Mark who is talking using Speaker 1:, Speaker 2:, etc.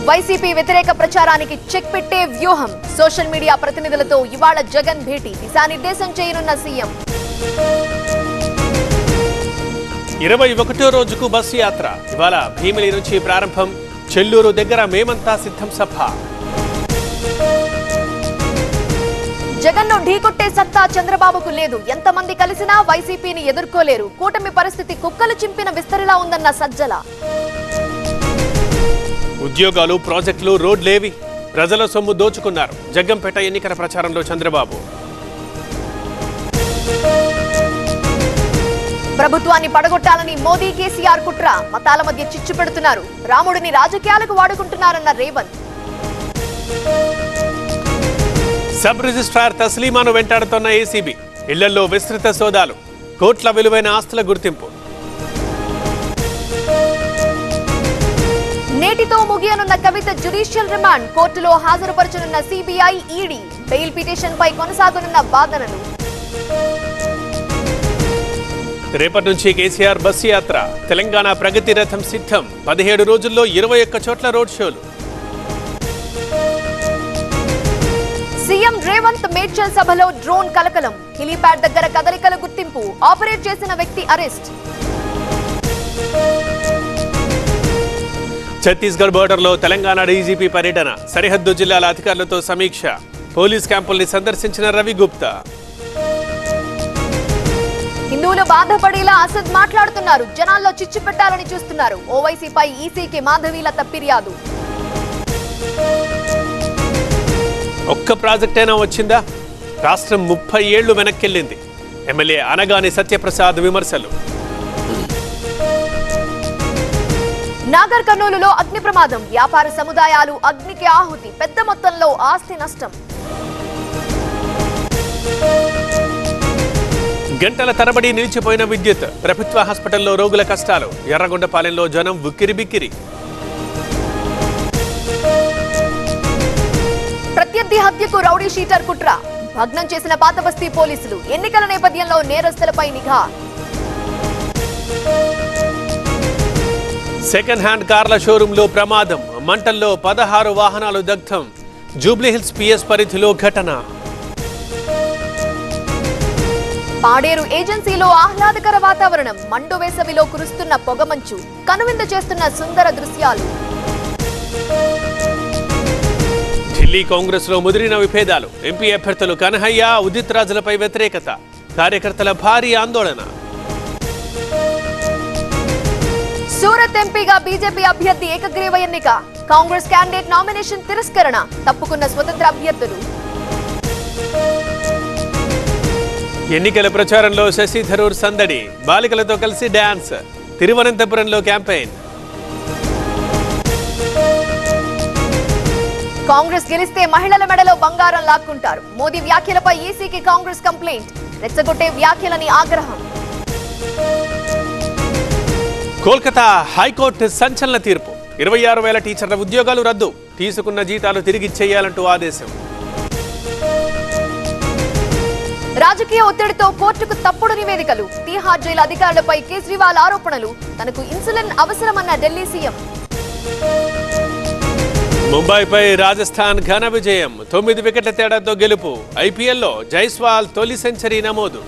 Speaker 1: YCP వ్యతిరేక ప్రచారానికి check పెట్టే వ్యూహం. సోషల్ మీడియా ప్రతినిధులతో ఇవాళ జగన్ భేటీ. దిశానిర్దేశం చేయనున్న సీఎం.
Speaker 2: 21వ రోజుకు బస్సు యాత్ర. ఇవాళ భీమిలి నుంచి ప్రారంభం. చెల్లూరు దగ్గర మేమంతా సిద్ధం సభ.
Speaker 1: జగన్ను ఢీకొట్టే సత్తా చంద్రబాబుకు లేదు. ఎంతమంది కలిసినా వైసీపీని ఎదుర్కోలేరు. కూటమి పరిస్థితి కుక్కలు చింపిన విస్తరిలా ఉందన్న సజ్జల.
Speaker 2: ఉద్యోగాలు, ప్రాజెక్టులు, రోడ్లేవి? ప్రజల సొమ్ము దోచుకున్నారు. జగ్గంపేట ఎన్నికల ప్రచారంలో చంద్రబాబు.
Speaker 1: ప్రభుత్వాన్ని పడగొట్టాలని మోదీ, కేసీఆర్ కుట్ర. మతాల మధ్య చిచ్చు పెడుతున్నారు. రాముడిని రాజకీయాలకు వాడుకుంటున్నారన్న రేవంత్.
Speaker 2: సబ్ రిజిస్ట్రార్ తస్లీమాను వెంటాడుతున్న ఏసీబీ. ఇళ్లలో విస్తృత సోదాలు. కోట్ల విలువైన ఆస్తుల గుర్తింపు.
Speaker 1: నేటితో ముగియనున్న కవిత జ్యుడిషియల్ రిమాండ్. కోర్టులో హాజరుపరచనున్న సిబిఐ, ఈడీ. బెయిల్ పిటిషన్ పై కొనసాగనున్న వాదనలు.
Speaker 2: రేపటి నుంచి కేసీఆర్ బస్సు యాత్ర. తెలంగాణ ప్రగతి రథం సిద్ధం. 17 రోజుల్లో 21 చోట్ల రోడ్ షోలు.
Speaker 1: సీఎం రేవంత్ మేడ్చల్ సభలో డ్రోన్ కలకలం. హెలీప్యాడ్ దగ్గర కదలికల గుర్తింపు. ఆపరేట్ చేసిన వ్యక్తి అరెస్ట్.
Speaker 2: ఛత్తీస్గఢ్ బోర్డర్లో తెలంగాణ డీజీపీ పర్యటన. సరిహద్దు జిల్లాల అధికారులతో సమీక్ష. పోలీస్ క్యాంపుల్ని సందర్శించిన రవి గుప్తా.
Speaker 1: హిందువులు బాధపడేలా అసద్ మాట్లాడుతున్నారు. జనాల్లో చిచ్చు పెట్టాలని చూస్తున్నారు. ఓవైసీపై ఈసీకి మాధవీలత ఫిర్యాదు.
Speaker 2: ఒక్క ప్రాజెక్టైనా వచ్చిందా? రాష్ట్రం 30 ఏళ్లు వెనక్కెళ్లింది. ఎమ్మెల్యే అనగాని సత్యప్రసాద్ విమర్శలు.
Speaker 1: నాగర్ కర్నూలులో అగ్ని ప్రమాదం. వ్యాపార సముదాయాలు అగ్నికి ఆహుతి. పెద్ద మొత్తంలో ఆస్తి నష్టం.
Speaker 2: గంటల తరబడి నిలిచిపోయిన విద్యుత్. ప్రభుత్వ హాస్పిటల్లో రోగుల కష్టాలు. ఎర్రగొండపాలెంలో జనం ఉక్కిరిబిక్కిరి.
Speaker 1: ప్రత్యర్థి హత్యకు రౌడీ షీటర్ కుట్ర. భగ్నం చేసిన పాత బస్తీ పోలీసులు. ఎన్నికల నేపథ్యంలో నేరస్తులపై నిఘా.
Speaker 2: సెకండ్ హ్యాండ్ కార్ల షోరూంలో ప్రమాదం. మంటల్లో 16 వాహనాలు దగ్ధం. జూబ్లీహిల్స్ పిఎస్ పరిధిలో ఘటన.
Speaker 1: పాడేరు ఏజెన్సీలో ఆహ్లాదకర వాతావరణం. మండు వేసవిలో కురుస్తున్న పొగమంచు. కనువిందు చేస్తున్న సుందర దృశ్యాలు.
Speaker 2: ఢిల్లీ కాంగ్రెస్ లో ముదిరిన విభేదాలు. ఎంపీ అభ్యర్థులు కనహయ్య, ఉదిత్ రాజులపై వ్యతిరేకత. కార్యకర్తల భారీ ఆందోళన.
Speaker 1: సూరత్ ఎంపీగా బీజేపీ అభ్యర్థి ఏకగ్రీవ ఎన్నిక. కాంగ్రెస్ క్యాండిడేట్ నామినేషన్ తిరస్కరణ. తప్పుకున్న స్వతంత్ర అభ్యర్థులు.
Speaker 2: ఎన్నికల ప్రచారంలో శశి థరూర్ సందడి. బాలికలతో కలిసి డాన్స్. తిరువనంతపురంలో క్యాంపెయిన్.
Speaker 1: కాంగ్రెస్ గెలిస్తే మహిళల మెడలో బంగారం లాక్కుంటారు. మోదీ వ్యాఖ్యలపై ఈసీకి కాంగ్రెస్ కంప్లైంట్. రెచ్చగొట్టే వ్యాఖ్యలని ఆగ్రహం.
Speaker 2: కోల్కతా హైకోర్టు సంచలన తీర్పు. 26,000 టీచర్ల ఉద్యోగాలు రద్దు. తీసుకున్న జీతాలు తిరిగిచ్చేయాలంటూ ఆదేశం.
Speaker 1: రాజకీయ ఒత్తిడితో కోర్టుకు తప్పుడు నివేదికలు. తీహార్ జైలు అధికారులపై కేజ్రీవాల్ ఆరోపణలు. తనకు ఇన్సులిన్ అవసరమన్న ఢిల్లీ సీఎం.
Speaker 2: ముంబైపై రాజస్థాన్ ఘన విజయం. 9 వికెట్ల తేడాతో గెలుపు. ఐపీఎల్లో జైస్వాల్ తొలి సెంచరీ నమోదు.